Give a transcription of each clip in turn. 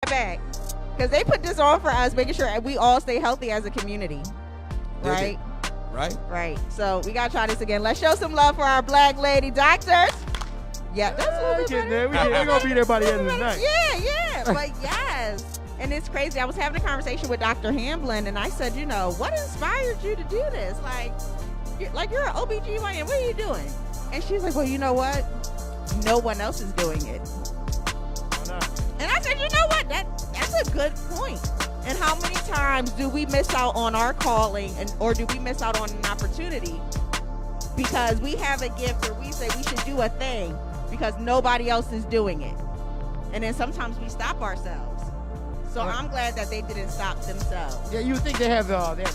back because they put this on for us, making sure we all stay healthy as a community. Right? Right. So we gotta try this again. Let's show some love for our black lady doctors. Yeah, that's what we're getting there. We're gonna be there by the end of the night. Yeah. But yes. And it's crazy. I was having a conversation with Dr. Hamblin, and I said, what inspired you to do this? You're an OBGYN. What are you doing? And she's like, well, you know what? No one else is doing it. Why not? And I said, you know what? That's a good point. And how many times do we miss out on our calling, or do we miss out on an opportunity because we have a gift, or we say we should do a thing because nobody else is doing it? And then sometimes we stop ourselves. So I'm glad that they didn't stop themselves. Yeah, you would think they have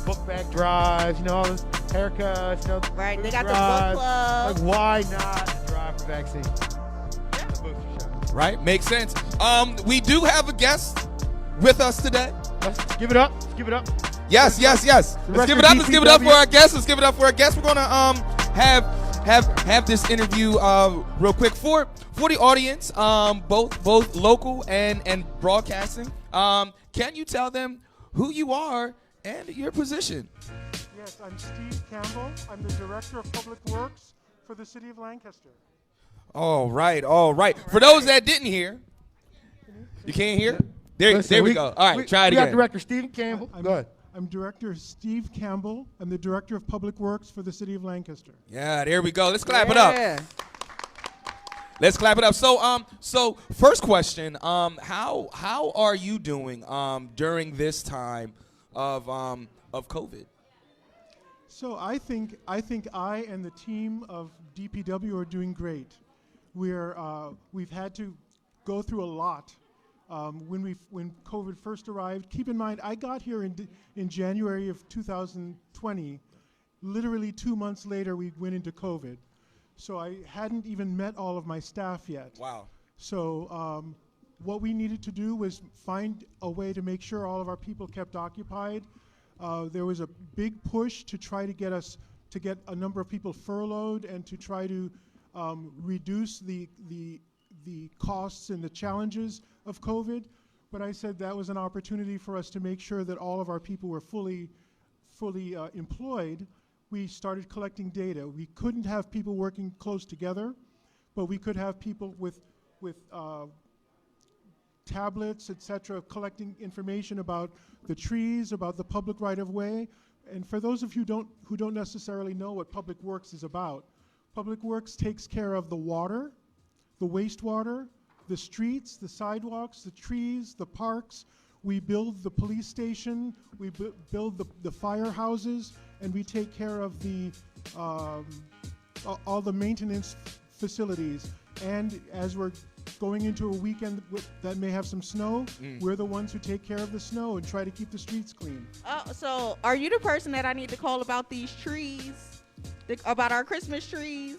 book bag drives, all this haircuts, right? They got drives. The book club. Like, why not drive for vaccine? Yeah, the booster shot. Right, makes sense. We do have a guest with us today. Let's give it up. Yes. Let's give it up. Let's give it up for our guest. We're gonna have this interview real quick for the audience, both local and broadcasting. Can you tell them who you are and your position? Yes, I'm Steve Campbell. I'm the Director of Public Works for the City of Lancaster. All right. For those that didn't hear, you can't hear? There we go. All right, try it again. We got Director Steve Campbell. Go ahead. I'm Director Steve Campbell. I'm the Director of Public Works for the City of Lancaster. Yeah, there we go. Let's clap it up. Let's clap it up. So first question, how are you doing during this time of COVID? So I think I and the team of DPW are doing great. We've had to go through a lot. When COVID first arrived, keep in mind, I got here in January of 2020. Literally 2 months later, we went into COVID. So I hadn't even met all of my staff yet. Wow. So what we needed to do was find a way to make sure all of our people kept occupied. There was a big push to try to get a number of people furloughed and to try to reduce the costs and the challenges of COVID, but I said that was an opportunity for us to make sure that all of our people were fully employed. We started collecting data. We couldn't have people working close together, but we could have people with tablets, etc., collecting information about the trees, about the public right-of-way. And for those of you who don't necessarily know what Public Works is about, Public Works takes care of the water, the wastewater, the streets, the sidewalks, the trees, the parks. We build the police station, we build the firehouses, and we take care of all the maintenance facilities. And as we're going into a weekend that may have some snow, we're the ones who take care of the snow and try to keep the streets clean. So are you the person that I need to call about these trees, about our Christmas trees?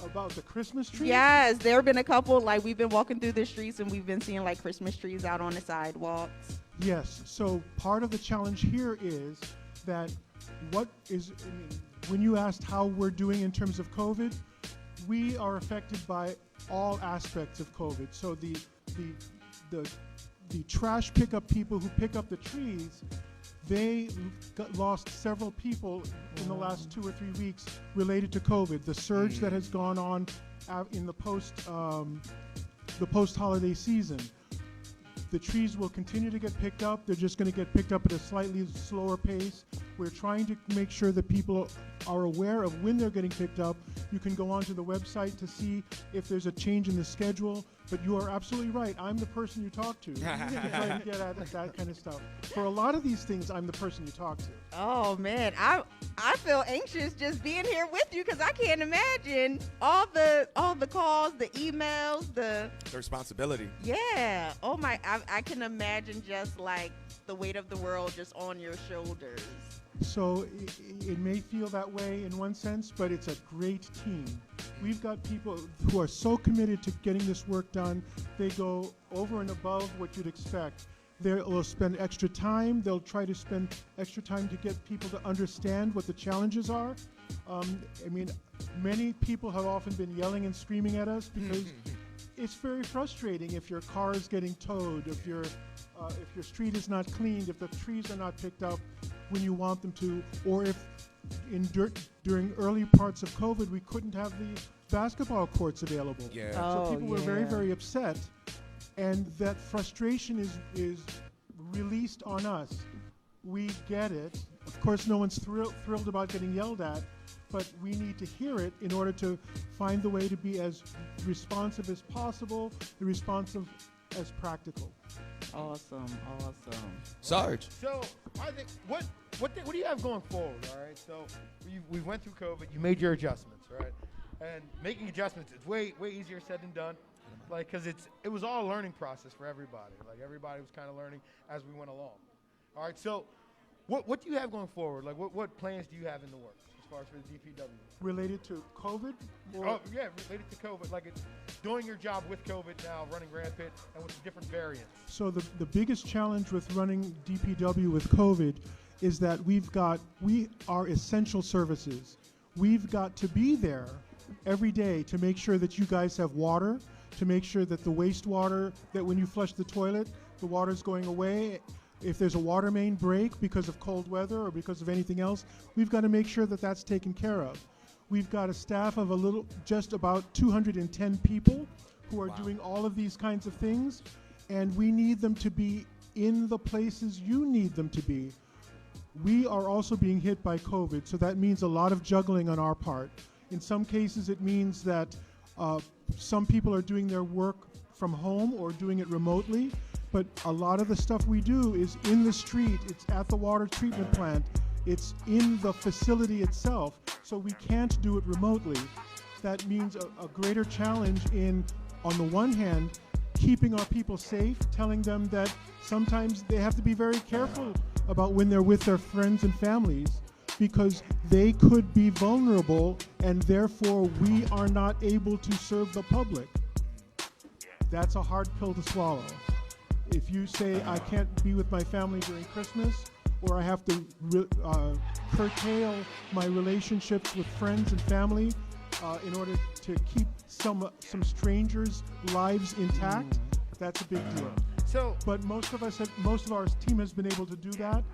About the Christmas trees? Yes, there have been a couple, we've been walking through the streets and we've been seeing Christmas trees out on the sidewalks. Yes, so part of the challenge here is that when you asked how we're doing in terms of COVID, we are affected by all aspects of COVID. So the trash pickup people who pick up the trees, they lost several people in the last 2 or 3 weeks related to COVID. The surge that has gone on in the post-holiday season. The trees will continue to get picked up. They're just going to get picked up at a slightly slower pace. We're trying to make sure that people are aware of when they're getting picked up. You can go onto the website to see if there's a change in the schedule. But you are absolutely right. I'm the person you talk to. Try to get at that kind of stuff. For a lot of these things, I'm the person you talk to. Oh man, I feel anxious just being here with you because I can't imagine all the calls, the emails, the responsibility. Yeah. Oh my, I can imagine just the weight of the world just on your shoulders. So it may feel that way in one sense, but it's a great team. We've got people who are so committed to getting this work done. They go over and above what you'd expect. They'll spend extra time. They'll try to spend extra time to get people to understand what the challenges are. Many people have often been yelling and screaming at us because it's very frustrating if your car is getting towed, if your street is not cleaned, if the trees are not picked up when you want them to, or if during early parts of COVID we couldn't have the basketball courts available. Yeah. So people were very, yeah. very upset, and that frustration is released on us. We get it. Of course, no one's thrilled about getting yelled at, but we need to hear it in order to find the way to be as responsive as possible, as responsive as practical. Awesome. Sarge. So I think what do you have going forward? All right. So we went through COVID. You made your adjustments, right? And making adjustments is way easier said than done. Like, because it was all a learning process for everybody. Like, everybody was kind of learning as we went along. All right. So what do you have going forward? Like, what plans do you have in the works as far as for the DPW? Related to COVID? Oh, yeah, related to COVID. Like, it's doing your job with COVID now, running rampant, and with the different variants. So the biggest challenge with running DPW with COVID is that we are essential services. We've got to be there every day to make sure that you guys have water, to make sure that the wastewater, that when you flush the toilet, the water's going away. If there's a water main break because of cold weather or because of anything else, we've got to make sure that that's taken care of. We've got a staff of just about 210 people who are doing all of these kinds of things, and we need them to be in the places you need them to be. We are also being hit by COVID, so that means a lot of juggling on our part. In some cases, it means that some people are doing their work from home or doing it remotely, but a lot of the stuff we do is in the street, it's at the water treatment plant, it's in the facility itself, so we can't do it remotely. That means a greater challenge in, on the one hand, keeping our people safe, telling them that sometimes they have to be very careful about when they're with their friends and families, because they could be vulnerable and therefore we are not able to serve the public. That's a hard pill to swallow. If you say, I can't be with my family during Christmas, or I have to curtail my relationships with friends and family in order to keep some strangers' lives intact, that's a big deal. But most of our team has been able to do that,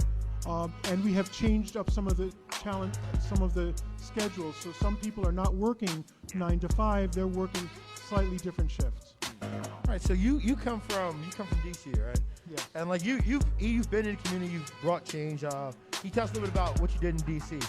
and we have changed up some of the schedules. So some people are not working 9 to 5; they're working slightly different shifts. All right, so you come from DC, right? Yeah. And like you've been in the community, you've brought change. Can you tell us a little bit about what you did in DC?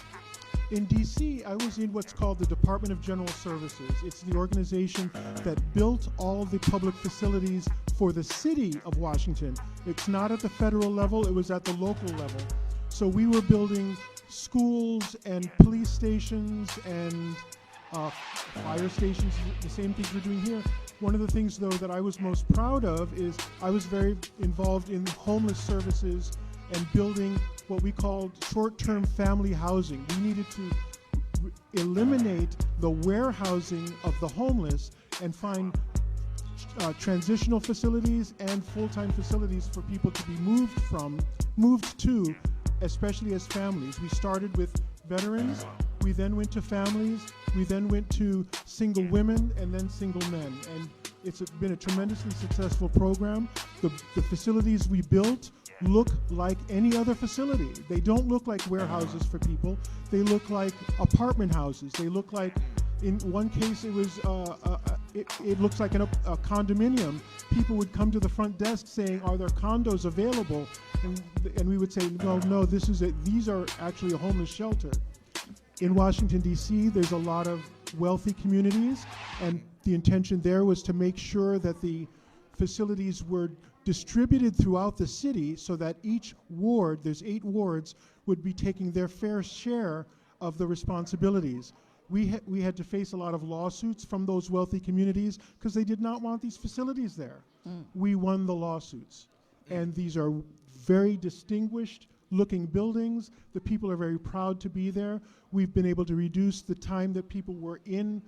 In DC, I was in what's called the Department of General Services. It's the organization that built all the public facilities for the city of Washington. It's not at the federal level, it was at the local level. So we were building schools and police stations and fire stations, the same things we're doing here. One of the things, though, that I was most proud of is I was very involved in homeless services and building what we called short-term family housing. We needed to eliminate the warehousing of the homeless and find transitional facilities and full-time facilities for people to be moved to, especially as families. We started with veterans, we then went to families, we then went to single women, and then single men. And it's been a tremendously successful program. The facilities we built look like any other facility. They don't look like warehouses for people. They look like apartment houses. They look like, in one case, it was it looks like a condominium. People would come to the front desk saying, "Are there condos available?" And we would say, "No, these are actually a homeless shelter." In Washington, D.C., there's a lot of wealthy communities, and the intention there was to make sure that the facilities were distributed throughout the city so that each ward, there's 8 wards, would be taking their fair share of the responsibilities. We had to face a lot of lawsuits from those wealthy communities because they did not want these facilities there. We won the lawsuits. And these are very distinguished looking buildings. The people are very proud to be there. We've been able to reduce the time that people were in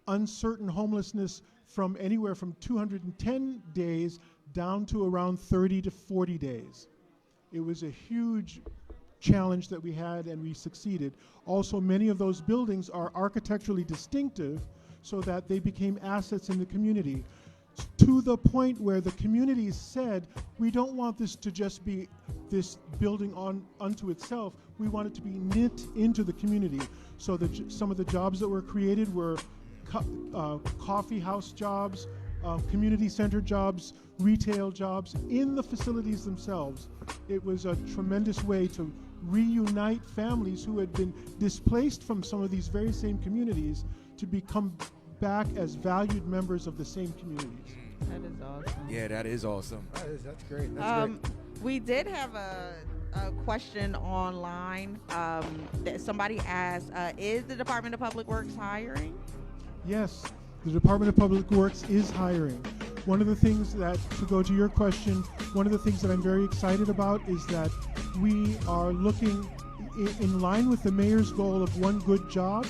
uncertain homelessness from anywhere from 210 days down to around 30 to 40 days. It was a huge challenge that we had, and we succeeded. Also, many of those buildings are architecturally distinctive, so that they became assets in the community, to the point where the community said, we don't want this to just be this building unto itself. We want it to be knit into the community. So some of the jobs that were created were coffee house jobs, community center jobs, retail jobs in the facilities themselves. It was a tremendous way to reunite families who had been displaced from some of these very same communities to become back as valued members of the same communities. That is awesome. Yeah, that is awesome. That's great. That's great. We did have a question online that somebody asked, is the Department of Public Works hiring? Yes, the Department of Public Works is hiring. One of the things that, to go to your question, one of the things that I'm very excited about is that we are looking in line with the mayor's goal of one good job.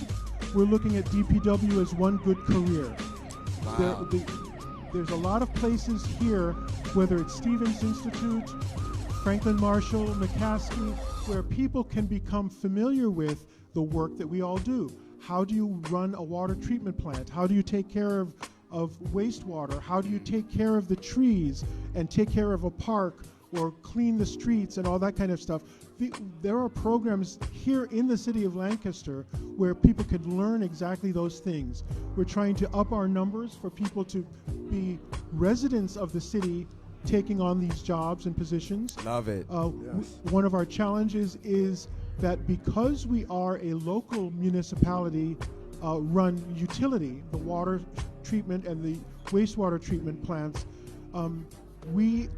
We're looking at DPW as one good career. Wow. There's a lot of places here, whether it's Stevens Institute, Franklin Marshall, McCaskey, where people can become familiar with the work that we all do. How do you run a water treatment plant? How do you take care of wastewater? How do you take care of the trees and take care of a park or clean the streets and all that kind of stuff? There are programs here in the city of Lancaster where people can learn exactly those things. We're trying to up our numbers for people to be residents of the city taking on these jobs and positions. Love it. One of our challenges is that because we are a local municipality run utility, the water treatment and the wastewater treatment plants, we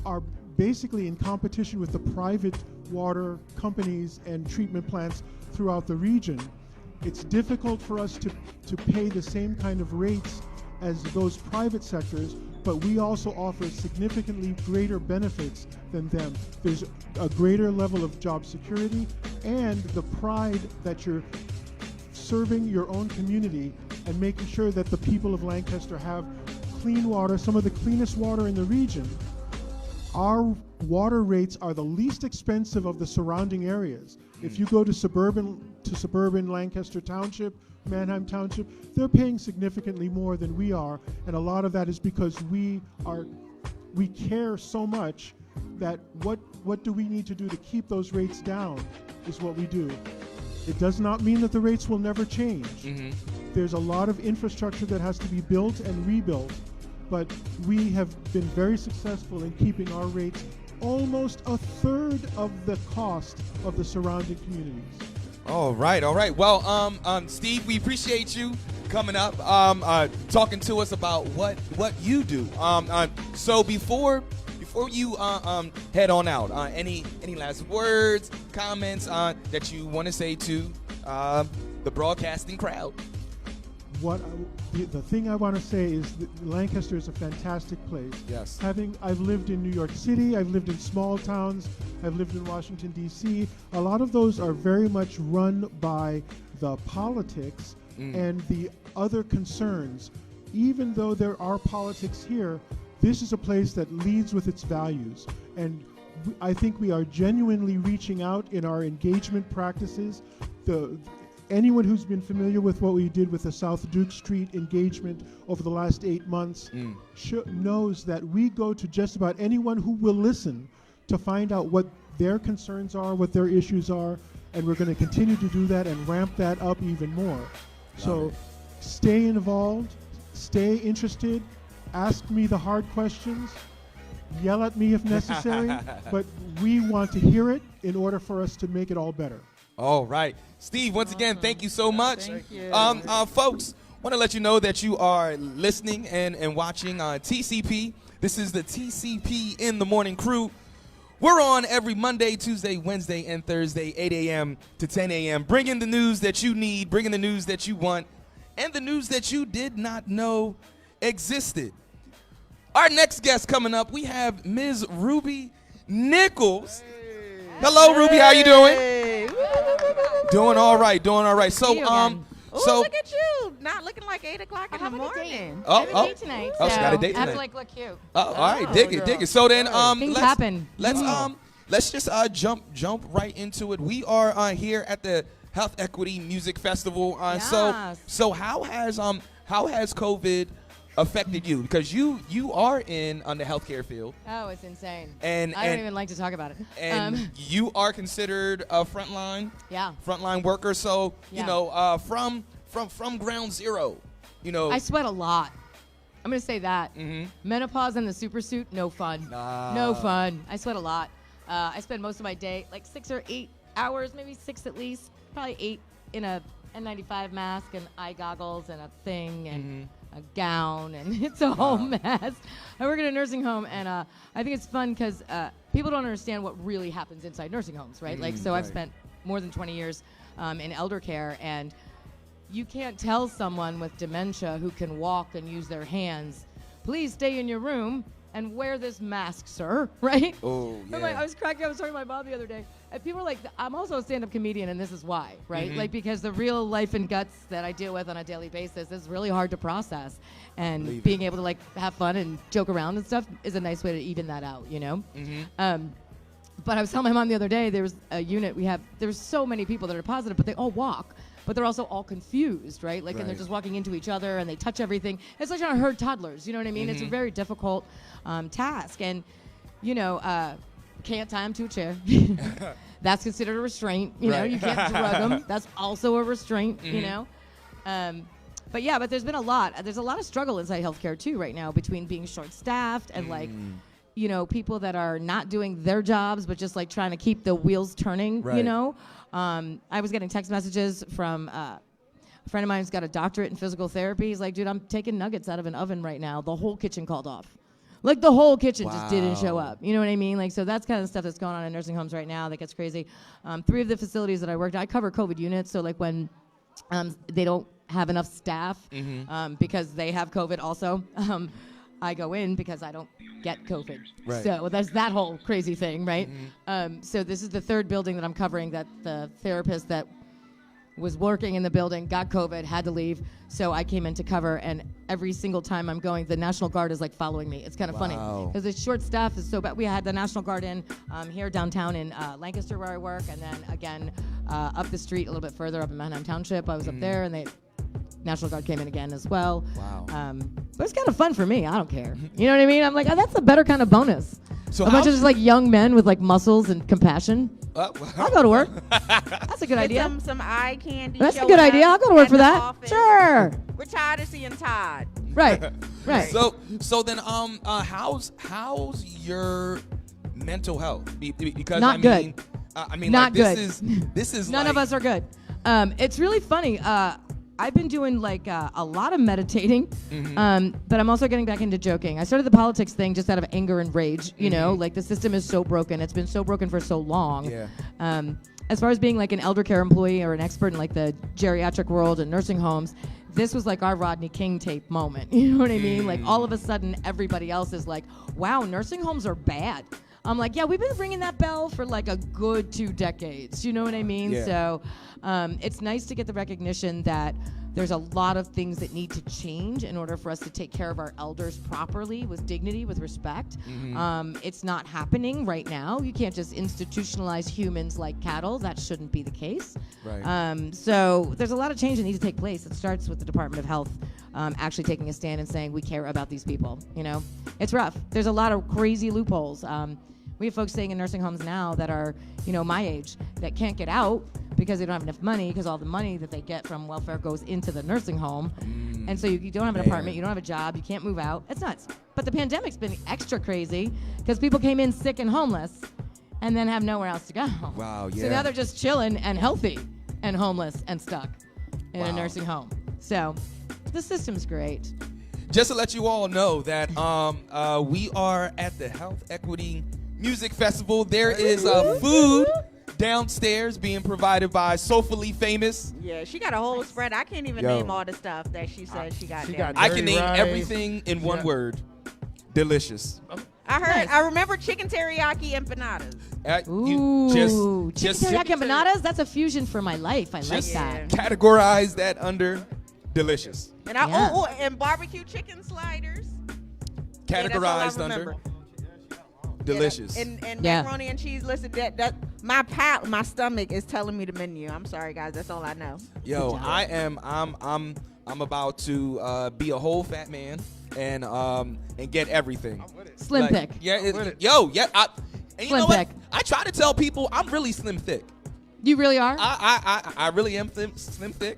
are basically in competition with the private water companies and treatment plants throughout the region. It's difficult for us to pay the same kind of rates as those private sectors, but we also offer significantly greater benefits than them. There's a greater level of job security and the pride that you're serving your own community and making sure that the people of Lancaster have clean water, some of the cleanest water in the region. Our water rates are the least expensive of the surrounding areas. If you go to suburban Lancaster Township, Manheim Township, they're paying significantly more than we are, and a lot of that is because we care so much that what do we need to do to keep those rates down is what we do. It does not mean that the rates will never change. Mm-hmm. There's a lot of infrastructure that has to be built and rebuilt, but we have been very successful in keeping our rates almost a third of the cost of the surrounding communities. All right. Well, Steve, we appreciate you coming up, talking to us about what you do. So before you head on out, any last words, comments that you want to say to the broadcasting crowd? The thing I want to say is that Lancaster is a fantastic place. Yes. I've lived in New York City, I've lived in small towns, I've lived in Washington, D.C. A lot of those are very much run by the politics and the other concerns. Even though there are politics here, this is a place that leads with its values. And I think we are genuinely reaching out in our engagement practices. Anyone who's been familiar with what we did with the South Duke Street engagement over the last 8 months knows that we go to just about anyone who will listen to find out what their concerns are, what their issues are, and we're going to continue to do that and ramp that up even more. So stay involved, stay interested, ask me the hard questions, yell at me if necessary, but we want to hear it in order for us to make it all better. All right. Steve, once again, thank you so much. Thank you. Folks, want to let you know that you are listening and watching TCP. This is the TCP in the Morning Crew. We're on every Monday, Tuesday, Wednesday, and Thursday, 8 a.m. to 10 a.m., bringing the news that you need, bringing the news that you want, and the news that you did not know existed. Our next guest coming up, we have Ms. Ruby Nichols. Hello, Ruby. How you doing? Hey. Doing all right. So, Ooh, look at you, not looking like 8 o'clock in the morning. Oh, I have a date tonight. Oh, she got a date I have to tonight. look cute. All right, dig it. So then, Things happen. Let's just jump right into it. We are here at the Health Equity Music Festival. Yes. So how has COVID affected you? Because you are in on the healthcare field, Oh, it's insane. And- I don't and- even like to talk about it. and you are considered a Yeah. frontline worker. So Yeah. you know, from ground zero, you know. I sweat a lot. I'm going to say that. Mhm. Menopause and the super suit, no fun. No fun. I sweat a lot. I spend most of my day, like 6 or 8 hours, maybe 6 at least, probably 8 in a N95 mask and eye goggles and a thing and a gown, and it's a whole mess. I work at a nursing home, and I think it's fun because people don't understand what really happens inside nursing homes, right? Like, so I've spent more than 20 years in elder care, and you can't tell someone with dementia who can walk and use their hands, please stay in your room and wear this mask, sir, right? Oh, I'm yeah. like, I was cracking. I was talking to my mom the other day, and people were like, I'm also a stand-up comedian, and this is why, right? Like, because the real life and guts that I deal with on a daily basis is really hard to process, and Believe being able to like have fun and joke around and stuff is a nice way to even that out, you know? But I was telling my mom the other day, there was a unit there's so many people that are positive, but they all walk. But they're also all confused, right? Like, and they're just walking into each other and they touch everything. It's like trying to herd toddlers, you know what I mean? It's a very difficult task. And, you know, can't tie them to a chair. That's considered a restraint. You know, you can't drug them. That's also a restraint, you know? But yeah, but there's been a lot. There's a lot of struggle inside healthcare too right now between being short-staffed and like, you know, people that are not doing their jobs, but just like trying to keep the wheels turning, you know? I was getting text messages from a friend of mine who's got a doctorate in physical therapy. He's like, dude, I'm taking nuggets out of an oven right now. The whole kitchen called off. Like, the whole kitchen just didn't show up. You know what I mean? Like, so that's kind of stuff that's going on in nursing homes right now that gets crazy. 3 of the facilities that I worked at, I cover COVID units. So, like, when they don't have enough staff because they have COVID also, I go in because I don't get COVID. Right. So there's that whole crazy thing, right? So this is the 3rd building that I'm covering that the therapist that was working in the building got COVID, had to leave. So I came in to cover, and every single time I'm going, the National Guard is like following me. It's kind of funny because the short staff is so bad. We had the National Guard in here downtown in Lancaster where I work, and then again up the street a little bit further up in Manheim Township. I was up there, and National Guard came in again as well. But it's kind of fun for me. I don't care. You know what I mean? I'm like, oh, that's a better kind of bonus. So a bunch of just like young men with like muscles and compassion. Well, I'll go to work. That's a good Get idea. some eye candy. That's a showing good up idea. I'll go to work at for the that. office. Sure. We're tired of seeing Todd. Right. Right. So then how's your mental health? Because Not good. I mean, Not like, good. This is None like, of us are good. It's really funny. I've been doing like a lot of meditating, but I'm also getting back into joking. I started the politics thing just out of anger and rage. You know, like the system is so broken. It's been so broken for so long. Yeah. As far as being like an elder care employee or an expert in like the geriatric world and nursing homes, this was like our Rodney King tape moment. You know what I mean? Like all of a sudden, everybody else is like, wow, nursing homes are bad. I'm like, yeah, we've been ringing that bell for like a good 2 decades. You know what I mean? Yeah. So it's nice to get the recognition that there's a lot of things that need to change in order for us to take care of our elders properly, with dignity, with respect. It's not happening right now. You can't just institutionalize humans like cattle. That shouldn't be the case. Right. So there's a lot of change that needs to take place. It starts with the Department of Health actually taking a stand and saying we care about these people. You know, it's rough. There's a lot of crazy loopholes. We have folks staying in nursing homes now that are, you know, my age that can't get out because they don't have enough money, because all the money that they get from welfare goes into the nursing home. And so you don't have an apartment, you don't have a job, you can't move out. It's nuts. But the pandemic's been extra crazy because people came in sick and homeless and then have nowhere else to go. Wow, So yeah. now they're just chilling and healthy and homeless and stuck in a nursing home. So the system's great. Just to let you all know that we are at the Health Equity Music Festival. There is food downstairs being provided by Soulfully Famous. Yeah, she got a whole spread. I can't even Yo. name all the stuff that she said she got. She down got there. I can Dirty name rice. everything in one word. Delicious. I heard. Nice. I remember chicken teriyaki empanadas. Ooh, chicken just teriyaki empanadas? That's a fusion for my life. I like Just that. categorize that under delicious. And I Yeah. and barbecue chicken sliders. Categorized Yeah, that's all I under remember. delicious. And Yeah. macaroni and cheese. Listen, that my stomach is telling me the menu. I'm sorry, guys. That's all I know. Yo, I'm about to be a whole fat man and get everything. Slim Like, thick. Yeah, it. and you Slim know what? thick. I try to tell people I'm really slim thick. You really are? I really am slim thick.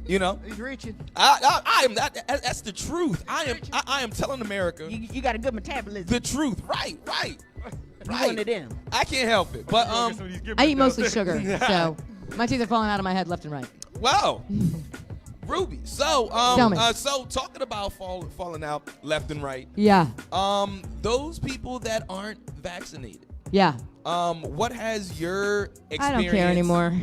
You know, He's reaching. I am that's the truth. I am telling America You got a good metabolism. the truth. Right. You one of them. I can't help it. But I eat mostly sugar, so my teeth are falling out of my head left and right. wow. Ruby. So Tell me. so talking about falling out left and right. Yeah, Those people that aren't vaccinated. yeah. What has your experience? I don't care anymore.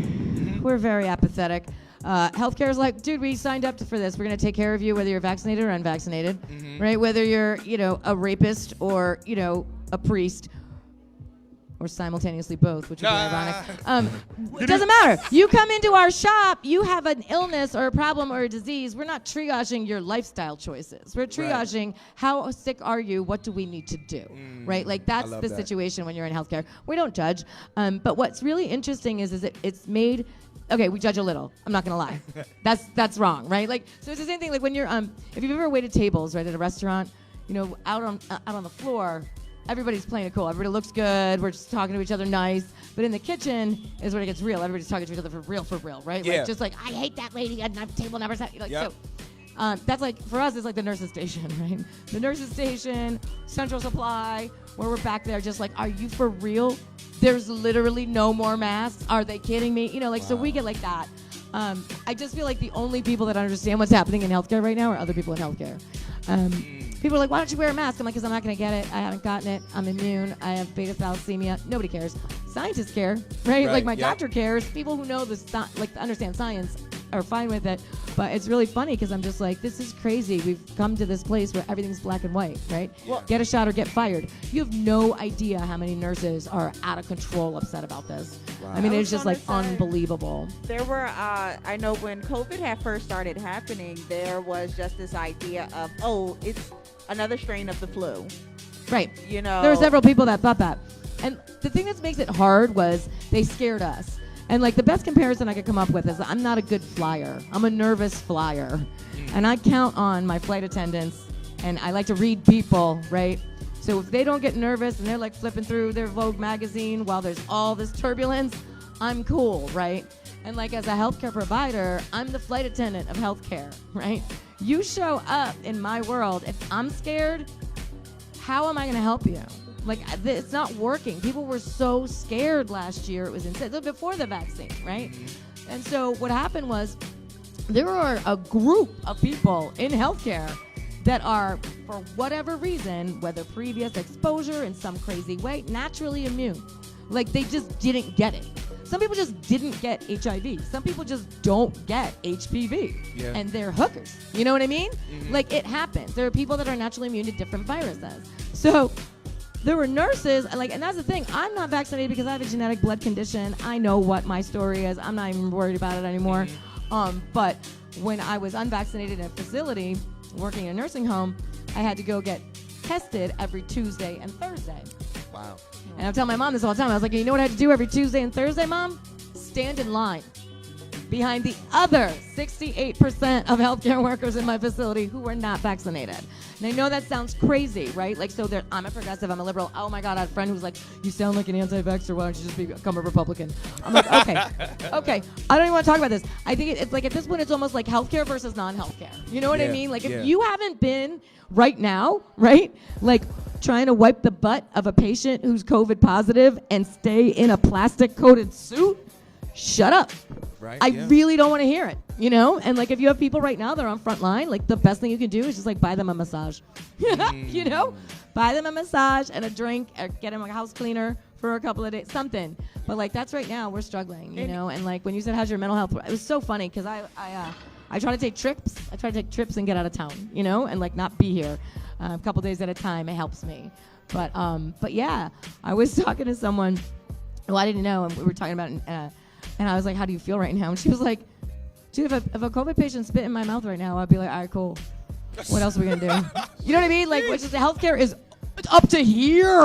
We're very apathetic. Healthcare is like, dude, we signed up for this. We're going to take care of you whether you're vaccinated or unvaccinated, right? Whether you're, a rapist or, a priest or simultaneously both, which would be ironic. It doesn't matter. You come into our shop, you have an illness or a problem or a disease. We're not triaging your lifestyle choices. We're triaging how sick are you? What do we need to do? Right? Like that's love the that. situation when you're in healthcare. We don't judge. But what's really interesting is it's made. Okay, we judge a little. I'm not gonna lie. That's wrong, right? Like, so it's the same thing. Like when you're if you've ever waited tables, right, at a restaurant, out on the floor, everybody's playing it cool. Everybody looks good. We're just talking to each other nice. But in the kitchen is where it gets real. Everybody's talking to each other for real, right? Yeah. Like, just like I hate that lady at table number 7. Like Yep. so. That's like for us, it's like the nurse's station, right? The nurse's station, central supply, where we're back there, just like, are you for real? There's literally no more masks. Are they kidding me? So we get like that. I just feel like the only people that understand what's happening in healthcare right now are other people in healthcare. People are like, why don't you wear a mask? I'm like, because I'm not going to get it. I haven't gotten it. I'm immune. I have beta thalassemia. Nobody cares. Scientists care, right? Right, Like my yep. doctor cares. People who know understand science are fine with it. But it's really funny because I'm just like, this is crazy. We've come to this place where everything's black and white, right? Well- Get a shot or get fired. You have no idea how many nurses are out of control upset about this. I mean, I it's was just gonna like say- unbelievable. There were, I know when COVID had first started happening, there was just this idea of, oh, it's another strain of the flu. Right. There were several people that thought that. And the thing that makes it hard was they scared us. And like the best comparison I could come up with is I'm not a good flyer. I'm a nervous flyer. And I count on my flight attendants and I like to read people, right? So if they don't get nervous and they're like flipping through their Vogue magazine while there's all this turbulence, I'm cool, right? And like as a healthcare provider, I'm the flight attendant of healthcare, right? You show up in my world, if I'm scared, how am I going to help you? Like, it's not working. People were so scared last year. It was insane. Before the vaccine, right? And so what happened was there were a group of people in healthcare that are, for whatever reason, whether previous exposure in some crazy way, naturally immune. Like, they just didn't get it. Some people just didn't get HIV. Some people just don't get HPV. Yeah. And they're hookers. You know what I mean? Like, it happens. There are people that are naturally immune to different viruses. So there were nurses, and that's the thing. I'm not vaccinated because I have a genetic blood condition. I know what my story is. I'm not even worried about it anymore. But when I was unvaccinated in a facility, working in a nursing home, I had to go get tested every Tuesday and Thursday. Wow. And I tell my mom this all the time. I was like, you know what I had to do every Tuesday and Thursday, Mom? Stand in line behind the other 68% of healthcare workers in my facility who were not vaccinated. And I know that sounds crazy, right? Like, so I'm a progressive, I'm a liberal. Oh my God, I had a friend who's like, you sound like an anti-vaxxer, why don't you just become a Republican? I'm like, okay. I don't even want to talk about this. I think it's like, at this point, it's almost like healthcare versus non-healthcare. You know what I Yeah, mean? Like, if yeah. you haven't been right now, right? Like, trying to wipe the butt of a patient who's COVID positive and stay in a plastic-coated suit, shut up. Right, I yeah. really don't want to hear it, And like, if you have people right now that are on front line, like, the best thing you can do is just like buy them a massage, buy them a massage and a drink, or get them a house cleaner for a couple of days, something. But like, that's right now we're struggling, And like, when you said how's your mental health, it was so funny because I try to take trips. I try to take trips and get out of town, and like not be here a couple days at a time. It helps me. But yeah, I was talking to someone who I didn't know, and we were talking about it. And I was like, how do you feel right now? And she was like, dude, if a COVID patient spit in my mouth right now, I'd be like, all right, cool. What else are we going to do? You know what I mean? Like, which is the healthcare is up to here,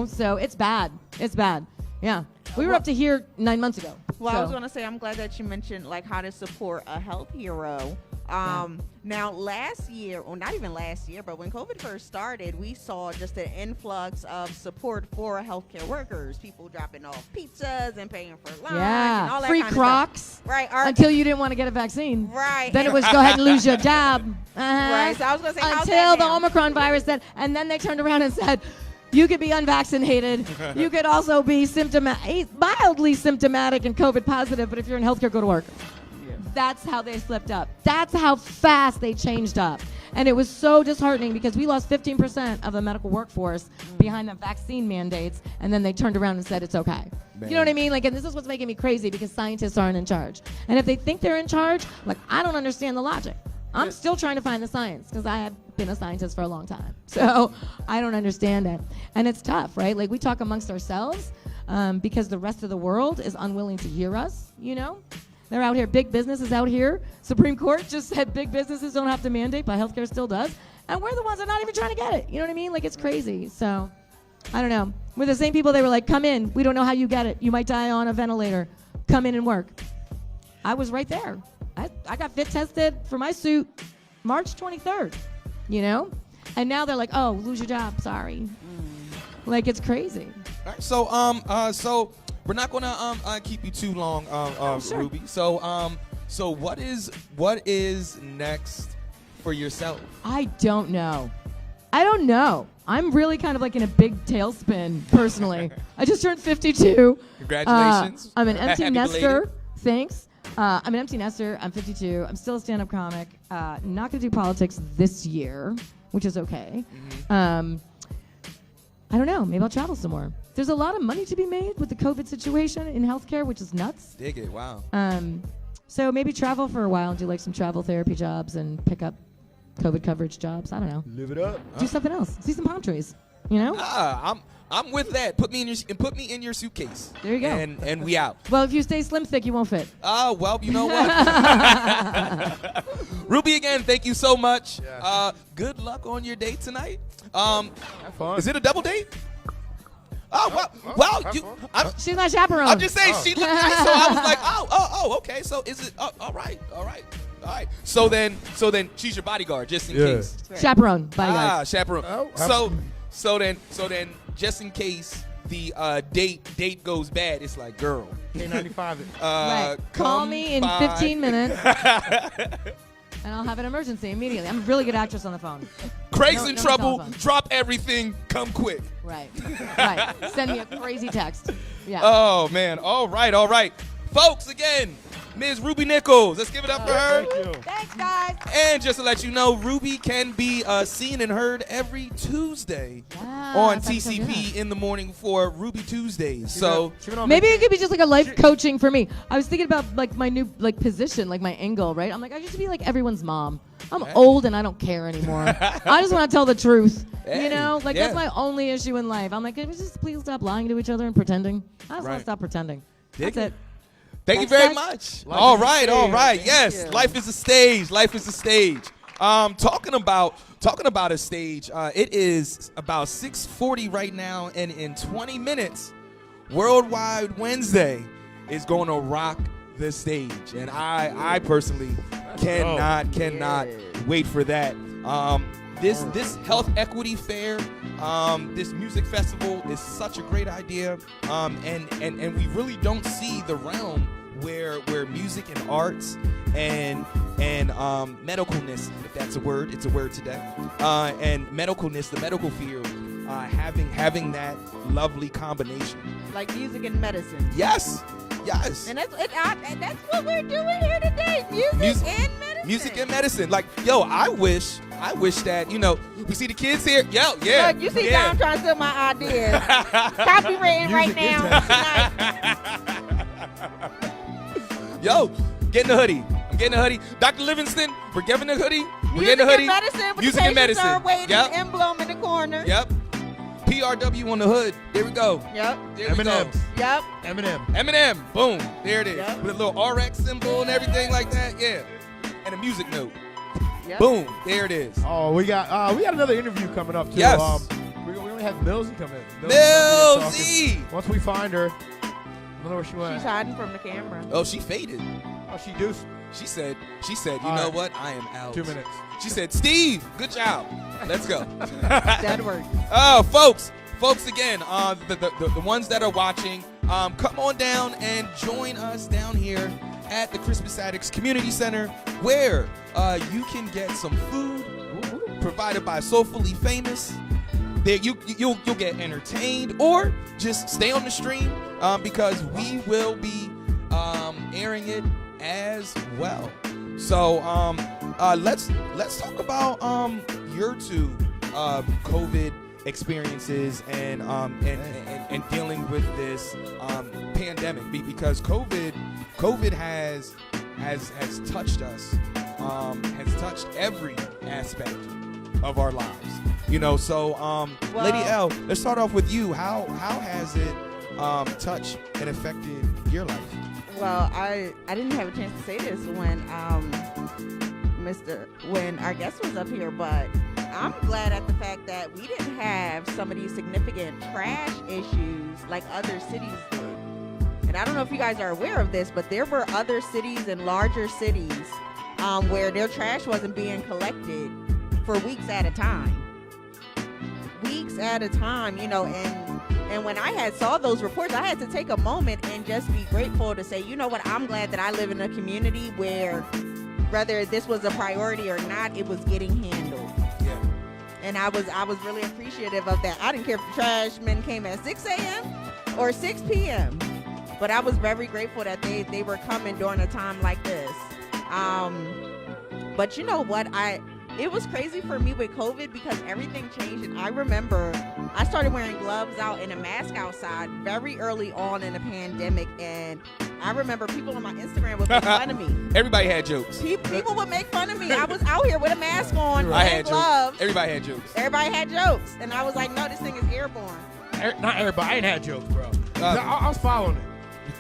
So it's bad. It's bad. Yeah. We were up to here 9 months ago. Well, I was so. going to say, I'm glad that you mentioned like how to support a health hero. Now, last year, or not even last year, but when COVID first started, we saw just an influx of support for healthcare workers. People dropping off pizzas and paying for lunch and all that Free kind Crocs. of stuff. Right. Until you didn't want to get a vaccine. Right. Then it was go ahead and lose your job. Right. So I was going to say, how's Until that the now? Omicron virus said, and then they turned around and said, you could be unvaccinated. You could also be mildly symptomatic and COVID positive, but if you're in healthcare, go to work. That's how they slipped up. That's how fast they changed up. And it was so disheartening because we lost 15% of the medical workforce behind the vaccine mandates, and then they turned around and said it's okay. Man. You know what I mean? Like, and this is what's making me crazy because scientists aren't in charge. And if they think they're in charge, like, I don't understand the logic. I'm still trying to find the science because I have been a scientist for a long time. So I don't understand it. And it's tough, right? Like, we talk amongst ourselves because the rest of the world is unwilling to hear us, you know? They're out here. Big business is out here. Supreme Court just said big businesses don't have to mandate, but healthcare still does. And we're the ones that are not even trying to get it. You know what I mean? Like, it's crazy. So, I don't know. We're the same people. They were like, come in. We don't know how you get it. You might die on a ventilator. Come in and work. I was right there. I got fit tested for my suit March 23rd, you know? And now they're like, oh, lose your job. Sorry. Like, it's crazy. All right, so we're not gonna keep you too long, Sure. Ruby. So what is next for yourself? I don't know. I'm really kind of like in a big tailspin, personally. I just turned 52. Congratulations. I'm an empty Happy nester. belated. Thanks. I'm an empty nester. I'm 52. I'm still a stand-up comic. Not going to do politics this year, which is okay. I don't know. Maybe I'll travel some more. There's a lot of money to be made with the COVID situation in healthcare, which is nuts. Dig it. Wow. So maybe travel for a while and do like some travel therapy jobs and pick up COVID coverage jobs. I don't know. Live it up. Do something else. See some palm trees. You know? I'm with that. Put me in your suitcase. There you go. And we out. Well, if you stay slim thick, you won't fit. Oh, well, you know what? Ruby, again, thank you so much. Yeah. Good luck on your date tonight. Have fun. Is it a double date? Oh, well, She's my chaperone. I'm just saying she looked nice, so I was like, oh, okay. So is it? All right. So then she's your bodyguard just in case. Chaperone. Bodyguard. Chaperone. Oh, So then, just in case the date goes bad, it's like, girl, K95. Right. Call come me in by. 15 minutes. And I'll have an emergency immediately. I'm a really good actress on the phone. Craig's No- in no trouble. telephone. Drop everything. Come quick. Right. Right. Send me a crazy text. Yeah. Oh man. All right. Folks, again, Ms. Ruby Nichols. Let's give it up for her. Thank you. Thanks, guys. And just to let you know, Ruby can be seen and heard every Tuesday Yeah, on that's so TCP good. in the morning for Ruby Tuesdays. So She went on Maybe it vacation. could be just like a life coaching for me. I was thinking about like my new like position, like my angle, right? I'm like, I should be like everyone's mom. I'm old and I don't care anymore. I just want to tell the truth. Hey, You know, like yeah. that's my only issue in life. I'm like, can we just please stop lying to each other and pretending? I just want Right. to stop pretending. Dig That's it. it. Thank you Thanks, very guys. much. Life All is a right. stage. Yes, you. life is a stage. Life is a stage. Talking about a stage. It is about 6:40 right now, and in 20 minutes, Worldwide Wednesday is going to rock the stage, and I personally cannot wait for that. This health equity fair, this music festival is such a great idea, and we really don't see the realm where music and arts and medicalness, if that's a word, it's a word today, and medicalness, the medical field, having that lovely combination. Like music and medicine. Yes. And that's what we're doing here today. Music and medicine. Music and medicine. Like, yo, I wish that, we see the kids here. Yo, yeah. Look, you see yeah. Dom trying to steal my ideas. Copywritten right now. Tonight. Yo, getting the hoodie. I'm getting the hoodie. Dr. Livingston, we're giving the hoodie. We're Music getting the hoodie. and medicine. With Music the and patients medicine. are waiting. Yep. Emblem in the corner. Yep. PRW on the hood. There we go. Yep. There we go. M&M's. Yep. Eminem. Eminem. Boom. There it is. Yep. With a little RX symbol and everything like that. Yeah. And a music note. Yep. Boom. There it is. Oh, we got another interview coming up too. Yes. We only have Millsy come in. Millsy. Once we find her, don't know where she went. She's hiding from the camera. Oh, she faded. Oh, she deuced. She said, you All know right. what? I am out. 2 minutes. She said, Steve, good job. Let's go. That worked. Oh, folks, again, the ones that are watching, come on down and join us down here at the Crispus Attucks Community Center, where you can get some food provided by Soulfully Famous. There, you'll get entertained, or just stay on the stream because we will be airing it as well. So let's talk about your two COVID experiences and dealing with this pandemic, because COVID has touched us, has touched every aspect of our lives. You know, so Lady L, let's start off with you. How has it touched and affected your life? Well, I didn't have a chance to say this when when our guest was up here, but I'm glad at the fact that we didn't have some of these significant trash issues like other cities did. And I don't know if you guys are aware of this, but there were other cities and larger cities where their trash wasn't being collected for weeks at a time. Weeks at a time, you know, and when I saw those reports, I had to take a moment and just be grateful to say, you know what, I'm glad that I live in a community where whether this was a priority or not, it was getting handled. Yeah. And I was really appreciative of that. I didn't care if the trash men came at 6 a.m. or 6 p.m. But I was very grateful that they were coming during a time like this. But you know what? It was crazy for me with COVID because everything changed. And I remember I started wearing gloves out and a mask outside very early on in the pandemic. And I remember people on my Instagram would make fun of me. Everybody had jokes. People would make fun of me. I was out here with a mask on I and had gloves. jokes. Everybody had jokes. Everybody had jokes. And I was like, no, this thing is airborne. Not everybody. I ain't had jokes, bro. I was following it.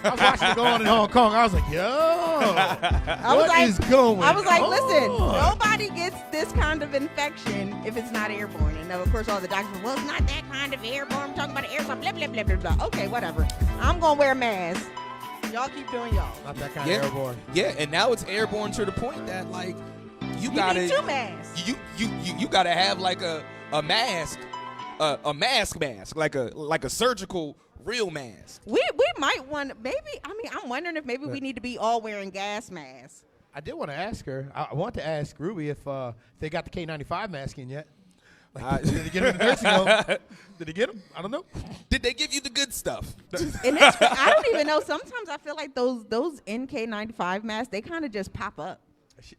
I was watching it go on in Hong Kong. I was like, what is going on? I was like, listen, nobody gets this kind of infection if it's not airborne. And of course, all the doctors were, well, it's not that kind of airborne. I'm talking about airborne, blah, blah, blah, blah, blah. Okay, whatever. I'm going to wear a mask. Y'all keep doing y'all. Not that kind of airborne. Yeah, and now it's airborne to the point that, like, you need 2 masks. You gotta have like a mask, a mask, like a surgical real mask. We might want, I'm wondering if maybe we need to be all wearing gas masks. I did want to ask her. I want to ask Ruby if they got the K95 mask in yet. Like, did they get them in the nursing home? Did they get them? I don't know. Did they give you the good stuff? And I don't even know. Sometimes I feel like those NK95 masks, they kind of just pop up.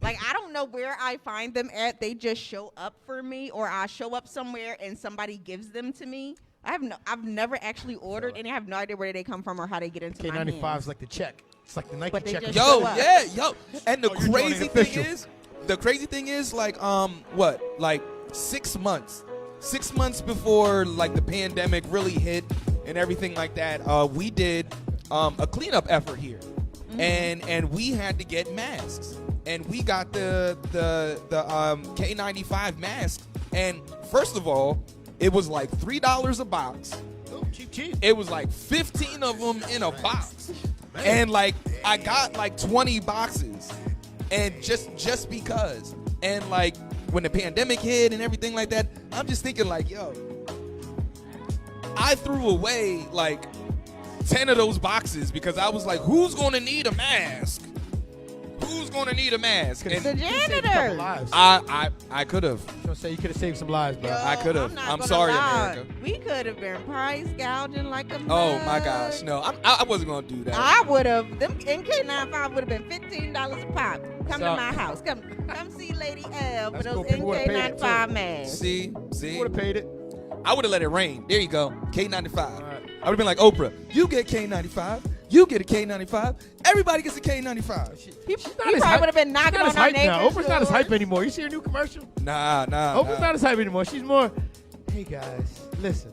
Like, I don't know where I find them at. They just show up for me, or I show up somewhere and somebody gives them to me. I've never actually ordered any. I have no idea where they come from or how they get into my hands. K95 is like the check. It's like the Nike But they check. just Yo, show up. yeah. And the Oh, you're joining crazy thing is, like, what? Like 6 months. 6 months before, like, the pandemic really hit and everything like that, we did a cleanup effort here. And we had to get masks. And we got the K95 mask. And first of all, it was like $3 a box. Oh, cheap. It was like 15 of them in a box. And like I got like 20 boxes. And just because. And like when the pandemic hit and everything like that, I'm just thinking like, yo, I threw away like 10 of those boxes because I was like, who's going to need a mask? Who's going to need a mask? The And janitor. Lives. I could have. I was gonna say you could have saved some lives, bro. Yo, I could've. not I'm gonna sorry, lie. America. We could have been price gouging like a Oh my mug. gosh, no! I wasn't gonna do that. I would have. Them NK95 would have been $15 a pop. Come So- to my house. Come see Lady L for That's those cool. People would've paid it, NK95 too. masks. See, Would have paid it. I would have let it rain. There you go, K95. All right. I would have been like Oprah. You get K95. You get a K95. Everybody gets a K95. He as probably hype- would have been knocking She's not on as our hype now. neighbor's Oprah's not as hype doors. anymore. You see her new commercial? Nah. Oprah's not as hype anymore. She's more, hey guys, listen.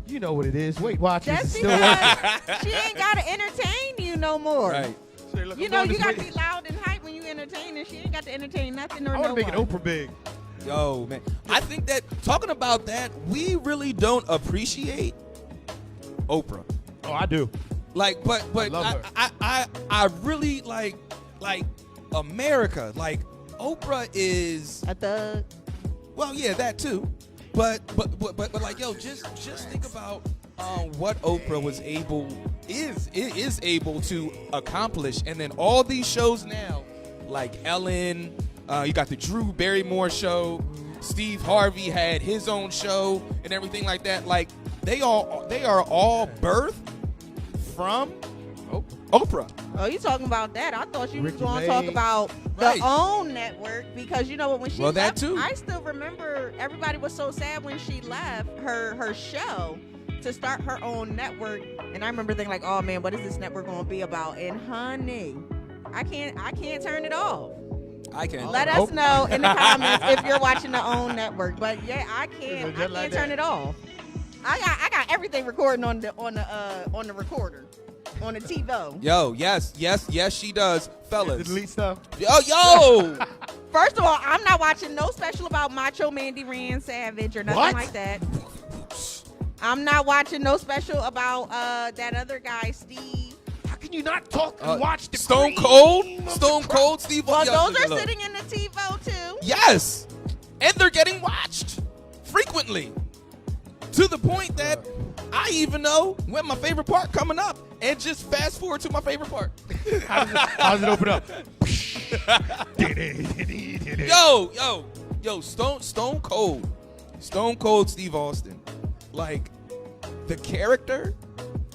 You know what it is. Weight Watchers That's is still because she ain't got to entertain you no more. Right. You know, you got to be loud and hype when you entertain, and she ain't got to entertain nothing or I no want to make one. it Oprah big. Yo, man. I think that talking about that, we really don't appreciate Oprah. Oh, I do. Like, but love her. I really like America. Like, Oprah is, A thug. well, yeah, that too. But like, yo, just think about what Oprah is able to accomplish, and then all these shows now, like Ellen, you got the Drew Barrymore show, Steve Harvey had his own show, and everything like that. Like, they are all birthed from Oprah. Oh, you talking about that? I thought you was Ricky going to talk May. about Right. the OWN network, because you know what, when she Well, that left, too. I still remember everybody was so sad when she left her show to start her own network, and I remember thinking like, oh man, what is this network going to be about? And honey, I can't turn it off. I can. Let us know in the comments if you're watching the OWN network. But yeah, I can't Just like turn that. it off. I got everything recording on the recorder, on the TiVo. Yo, yes, she does, The fellas. delete stuff. Yo. First of all, I'm not watching no special about Macho Mandy Rand Savage or nothing What? like that. I'm not watching no special about that other guy, Steve. How can you not talk and watch the Stone cream Cold, of the Stone crop? Cold, Steve. Well, yo, those are look. sitting in the TiVo too. Yes, and they're getting watched frequently, to the point that I even know when my favorite part coming up, and just fast forward to my favorite part. How does it open up? Yo, Stone Cold Steve Austin. Like, the character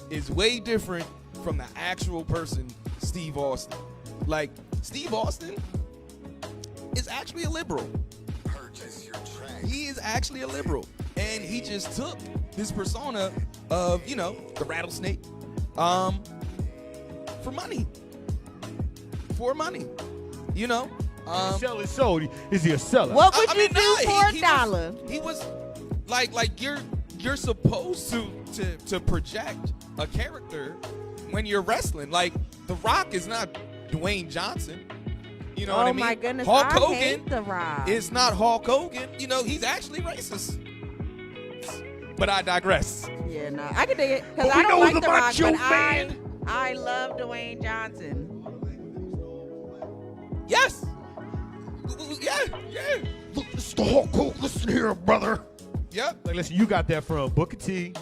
is way different from the actual person, Steve Austin. Like, Steve Austin is actually a liberal. He is actually a liberal. And he just took this persona of, the rattlesnake, for money. For money. Sell his soul. Is he a seller? What would I you mean, do nah, for he a dollar? He was like you're supposed to project a character when you're wrestling. Like, The Rock is not Dwayne Johnson. You know what I Oh mean? my goodness, Hulk I Hogan hate The Rock. is not Hulk Hogan. He's actually racist. But I digress. Yeah, no, I can dig it because But I we don't know like the The Rock, Macho but Man. I love Dwayne Johnson. Yes. Yeah. Look, it's the Hulk Hogan. Listen here, brother. Yep. Like, listen, you got that from Booker T.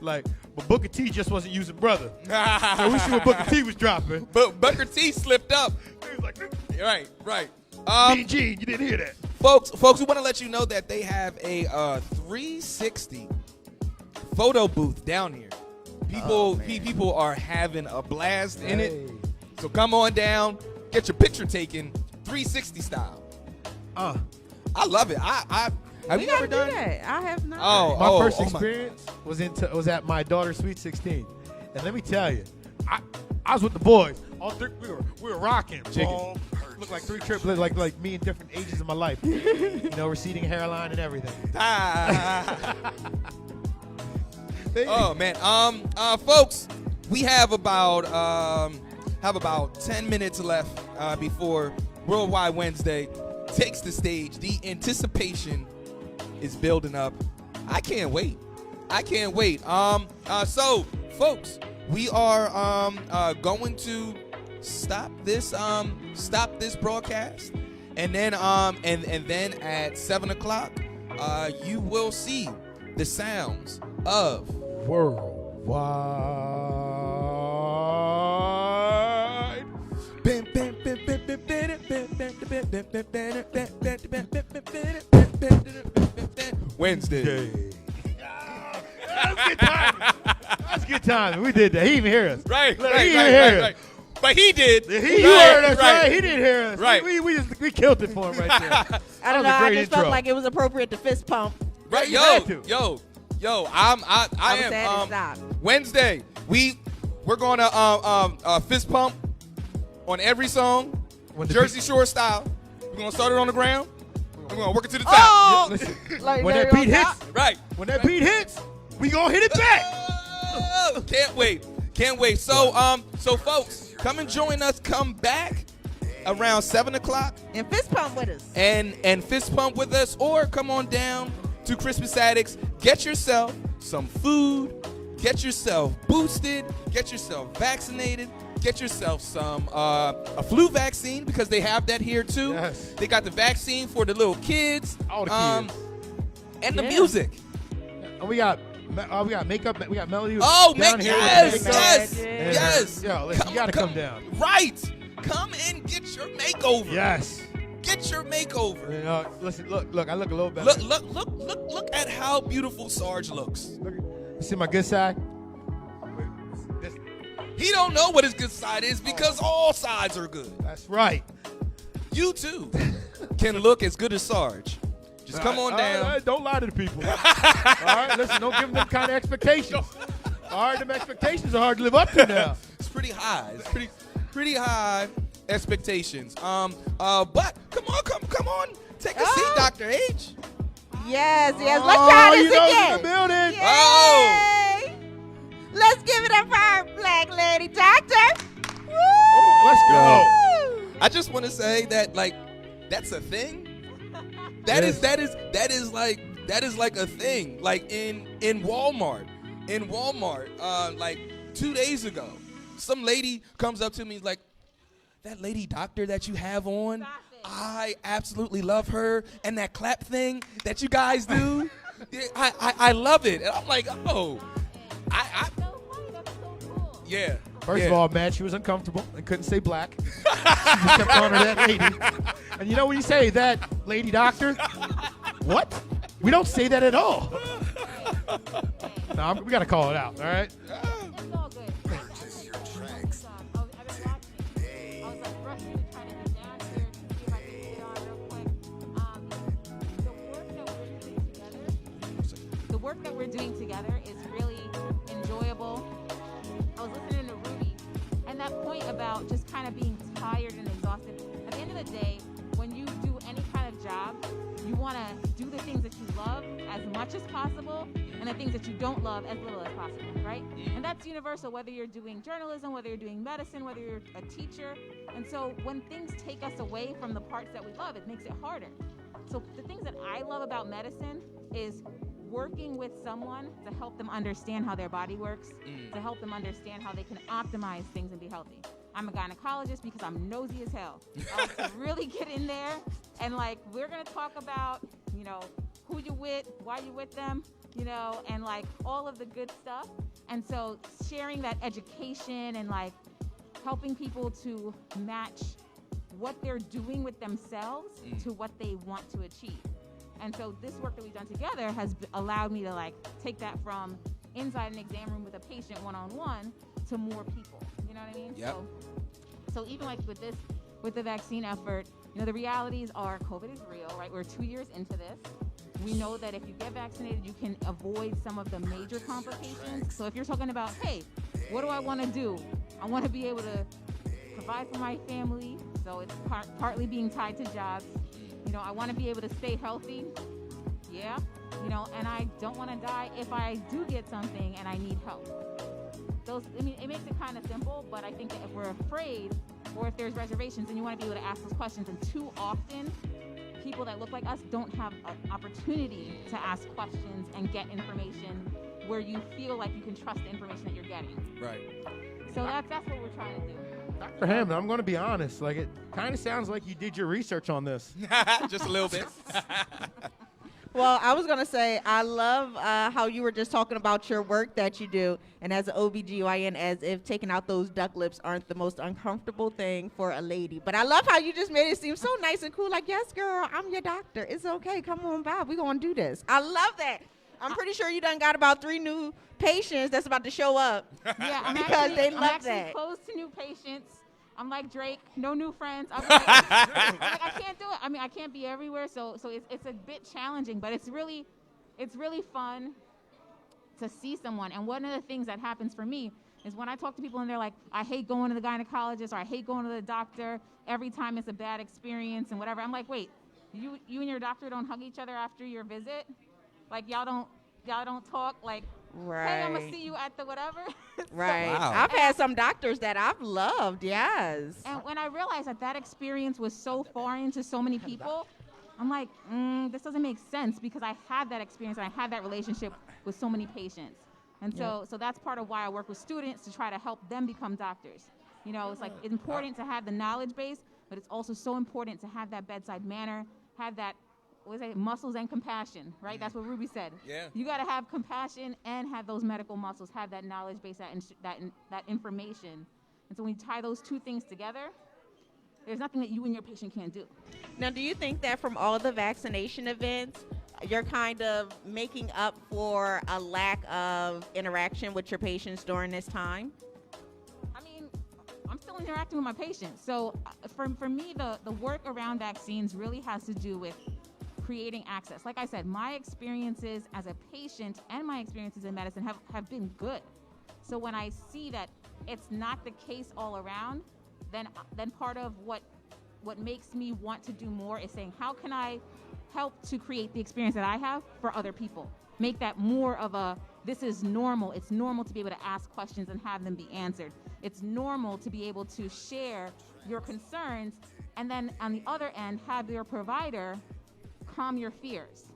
Like, but Booker T just wasn't using brother. So we see what Booker T was dropping. But Booker T slipped up. He was like, Right. Mean Gene, you didn't hear that. Folks, we want to let you know that they have a 360 photo booth down here. People are having a blast in it. So come on down, get your picture taken 360 style. I love it. I have We you ever gotta do done? that. I have not. Oh, My first my- experience was at my daughter's Sweet 16. And let me tell you, I was with the boys. All three, we were rocking. Boom. Looked like three triplets, like me in different ages of my life. Receding hairline and everything. Oh man. Folks, we have about 10 minutes left before Worldwide Wednesday takes the stage. The anticipation is building up. I can't wait. So, folks, we are going to stop this broadcast, and then at 7:00 you will see the sounds of Worldwide. Wednesday. That's good time. We did that. He even hear us. Right. Look, he even hear us. But he did. He heard us, right? He didn't hear us. Right. We killed it for him right there. I That don't was know. a I great just felt intro. like it was appropriate to fist pump. Right, You had to. yo, I I was am. sad to stop. Wednesday, we're going to fist pump on every song, When the Jersey Shore style. We're gonna start it on the ground. We're gonna work it to the top. Oh, Listen, like when Larry that beat on hits, top. Right. when that beat hits, we gonna hit it back. Oh, can't wait. So folks, come and join us. Come back around 7:00 And fist pump with us. and fist pump with us, or come on down to Christmas Addicts. Get yourself some food, get yourself boosted, get yourself vaccinated, get yourself some a flu vaccine because they have that here too. Yes. They got the vaccine for the little kids. All the kids. And the Yeah. music. And we got makeup. We got Melody. Oh, down here with yes, makeup. yes, And yes. Yo, listen, you gotta come down. Right. Come and get your makeover. Yes. Get your makeover. You know, listen, look. I look a little better. Look at how beautiful Sarge looks. Look, see my good side. This- He don't know what his good side is because all sides are good. That's right. You too can look as good as Sarge. Just come on down. Don't lie to the people. All right, listen, don't give them kind of expectations. All right, them expectations are hard to live up to now. It's pretty high. It's pretty high expectations. But come on. Take a seat, Dr. H. Yes. Let's try this you know again. in the building. Yay! Oh. Let's give it up for our black lady doctor. Woo! Let's go. I just want to say that that's a thing. That is like a thing. Like in Walmart. In Walmart, like 2 days ago, some lady comes up to me like, that lady doctor that you have on, I absolutely love her, and that clap thing that you guys do, I love it. And I'm like, oh, yeah. First yeah. of all, man, she was uncomfortable and couldn't say black. She just kept calling her that lady. And you know when you say that lady doctor, what? We don't say that at all. No, we got to call it out, all right? It's all good. Purchase your tracks I've been watching. I was like rushing to try to get down here to see if I could get on real quick. The work that we're doing together is really enjoyable. I was listening to Ruby, and that point about just kind of being tired and exhausted. At the end of the day, when you do any kind of job, you want to do the things that you love as much as possible, and the things that you don't love as little as possible, right? And that's universal, whether you're doing journalism, whether you're doing medicine, whether you're a teacher. And so when things take us away from the parts that we love, it makes it harder. So the things that I love about medicine is working with someone to help them understand how their body works, to help them understand how they can optimize things and be healthy. I'm a gynecologist because I'm nosy as hell. I like to really get in there and we're gonna talk about, who you with, why you with them, and all of the good stuff. And so sharing that education and helping people to match what they're doing with themselves to what they want to achieve. And so this work that we've done together has allowed me to take that from inside an exam room with a patient one-on-one to more people. You know what I mean? Yep. So even with the vaccine effort, the realities are COVID is real, right? We're 2 years into this. We know that if you get vaccinated, you can avoid some of the major complications. So if you're talking about, hey, what do I want to do? I want to be able to provide for my family. So it's partly being tied to jobs. I want to be able to stay healthy. Yeah. And I don't want to die if I do get something and I need help. It makes it kind of simple, but I think that if we're afraid or if there's reservations, then you want to be able to ask those questions. And too often, people that look like us don't have an opportunity to ask questions and get information where you feel like you can trust the information that you're getting. Right. So that's what we're trying to do. Dr. Hammond, I'm going to be honest. It kind of sounds like you did your research on this. Just a little bit. Well, I was going to say, I love how you were just talking about your work that you do. And as an OBGYN, as if taking out those duck lips aren't the most uncomfortable thing for a lady. But I love how you just made it seem so nice and cool. Like, yes, girl, I'm your doctor. It's okay. Come on by. We're going to do this. I love that. I'm pretty sure you done got about 3 new patients that's about to show up. Yeah, I'm Because actually that. closed to new patients. I'm like Drake, no new friends. I can't do it. I can't be everywhere, so it's a bit challenging, but it's really fun to see someone. And one of the things that happens for me is when I talk to people and they're like, I hate going to the gynecologist or I hate going to the doctor. Every time it's a bad experience and whatever. I'm like, wait, you and your doctor don't hug each other after your visit? Y'all don't talk Right. hey, I'm gonna see you at the whatever. Right. Wow. I've had some doctors that I've loved, yes. And when I realized that experience was so foreign to so many people, I'm like, this doesn't make sense because I had that experience and I had that relationship with so many patients. And so that's part of why I work with students to try to help them become doctors. You know, it's like it's important to have the knowledge base, but it's also so important to have that bedside manner, have that, what is it, muscles and compassion, right? That's what Ruby said. Yeah. You got to have compassion and have those medical muscles, have that knowledge base, that information. And so when you tie those two things together, there's nothing that you and your patient can't do. Now, do you think that from all the vaccination events, you're kind of making up for a lack of interaction with your patients during this time? I mean, I'm still interacting with my patients. So for me, the work around vaccines really has to do with creating access. Like I said, my experiences as a patient and my experiences in medicine have been good. So when I see that it's not the case all around, then part of what makes me want to do more is saying, how can I help to create the experience that I have for other people? Make that more of a, this is normal. It's normal to be able to ask questions and have them be answered. It's normal to be able to share your concerns, and then on the other end, have your provider calm your fears,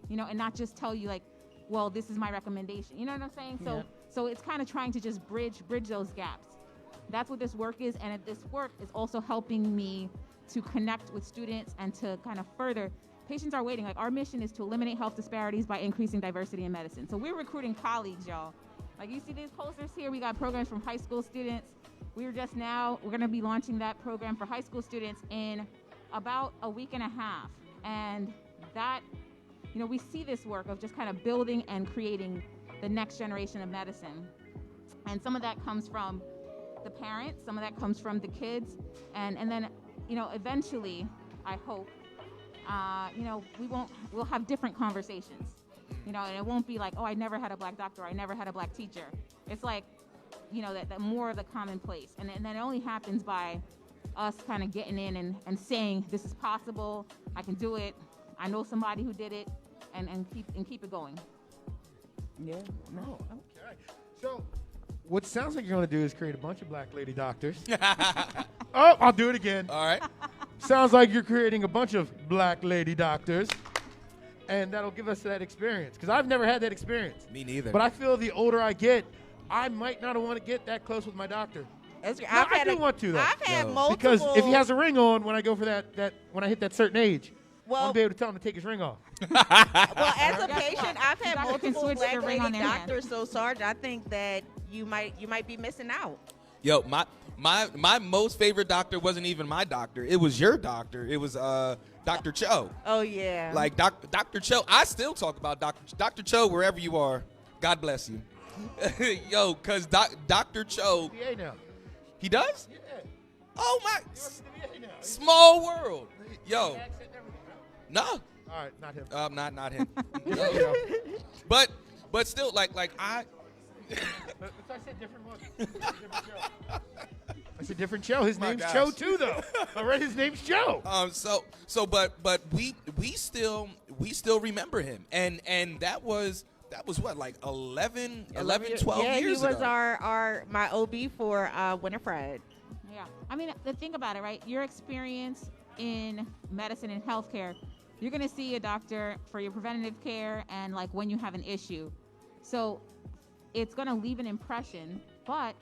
you know, and not just tell you like, well, this is my recommendation. You know what I'm saying? So it's kind of trying to just bridge those gaps. That's what this work is, and this work is also helping me to connect with students and to kind of further. Patients are waiting. Like, our mission is to eliminate health disparities by increasing diversity in medicine. So we're recruiting colleagues, y'all. Like, you see these posters here, we got programs from high school students. We're gonna be launching that program for high school students in about a week and a half. And that, you know, we see this work of just kind of building and creating the next generation of medicine. And some of that comes from the parents, some of that comes from the kids, and then, you know, eventually, I hope, you know, we'll have different conversations, you know, and it won't be like, oh, I never had a black doctor, or I never had a black teacher. It's like, you know, that more of the commonplace, and then it only happens by us kind of getting in and saying, this is possible, I can do it, I know somebody who did it, and keep it going. Yeah. No. Okay. So, what sounds like you're going to do is create a bunch of black lady doctors. Oh, I'll do it again. All right. Sounds like you're creating a bunch of black lady doctors, and that'll give us that experience. Because I've never had that experience. Me neither. But I feel the older I get, I might not want to get that close with my doctor. No, I do want to, though. I've had Yo. multiple. Because if he has a ring on when I go for that when I hit that certain age, I'll be able to tell him to take his ring off. well, as a Guess patient, what? I've had Doctor can multiple switch black their ring on lady their hand. doctors. So, Sarge, I think that you might be missing out. Yo, my most favorite doctor wasn't even my doctor. It was your doctor. It was Dr. Cho. Oh yeah. Like Dr. Cho. I still talk about Dr. Cho wherever you are. God bless you. Yo, cause Dr. Cho, VA now. he does? Yeah. Oh my, He works at the VA now. small world. Yo, Accent and everything, right? no, All right, not him. not him. You know. But still, like I. But I said different one. Different show. That's a different show. His My name's gosh. Joe too, though. I read his name's Joe. But we still remember him, and that was what, like 11, 12 yeah, years he was ago. my OB for Winifred. Yeah. I mean, the thing about it, right? Your experience in medicine and healthcare, you're going to see a doctor for your preventative care and like when you have an issue. So it's going to leave an impression, but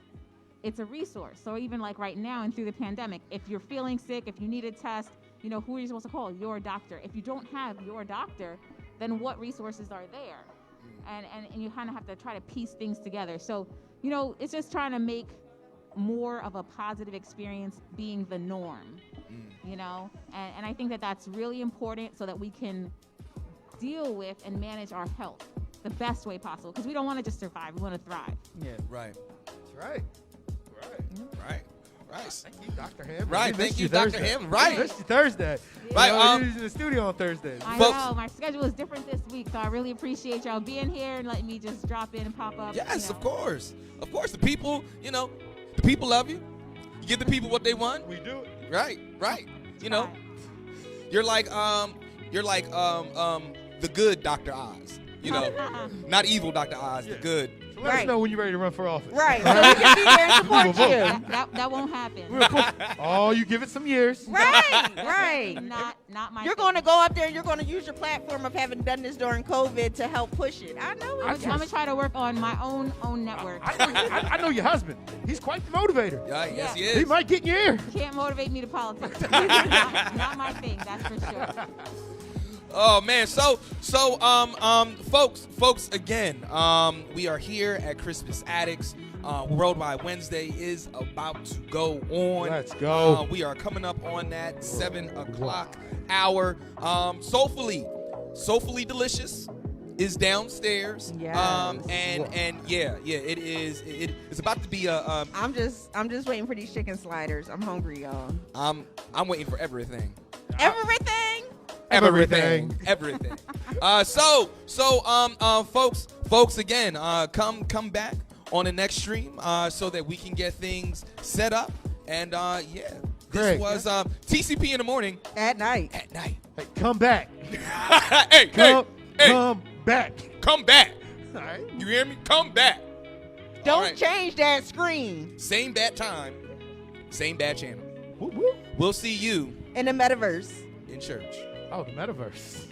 it's a resource. So even like right now and through the pandemic, if you're feeling sick, if you need a test, you know, who are you supposed to call? Your doctor. If you don't have your doctor, then what resources are there? And you kind of have to try to piece things together. So, you know, it's just trying to make more of a positive experience being the norm, you know? And I think that that's really important so that we can deal with and manage our health the best way possible. Because we don't want to just survive, we want to thrive. Yeah, Right, that's right. right. Thank you, Dr. Hamlin. Right, We thank missed you, Dr. Thursday. Hamlin. Right. We missed you Thursday. Right, You know, he was in the studio on Thursdays. I Folks- know, my schedule is different this week, so I really appreciate y'all being here and letting me just drop in and pop up. Yes, you know. of course. The people, you know, the people love you. You give the people what they want. We do it. Right. You know, Right. you're like the good Dr. Oz. You know, not evil Dr. Oz, the good. So let us Right. know when you're ready to run for office. Right. So we can be there and support you. That won't happen. Oh, you give it some years. Right. Right. Not my You're thing. going to go up there and you're going to use your platform of having done this during COVID to help push it. I know I'm it. gonna try to work on my own network. I know your husband. He's quite the motivator. Yeah, yes, he Yeah. He is. might get in your ear. Can't motivate me to politics. not my thing, that's for sure. Oh man, so folks, again, we are here at Christmas Addicts. Worldwide Wednesday is about to go on. Let's go. We are coming up on that 7 o'clock hour. Soulfully Delicious is downstairs. Yes. And yeah, it is. It's about to be a. I'm just waiting for these chicken sliders. I'm hungry, y'all. I'm waiting for everything. Everything. Everything. Folks, again, come back on the next stream so that we can get things set up. And yeah, this Great. was TCP in the morning At night. at night. Hey, come back. hey, Come back. come back. All right. You hear me? Come back. Don't All right. change that screen Same bad time, same bad channel. Whoop, whoop. We'll see you in the metaverse. in church. Oh, the metaverse.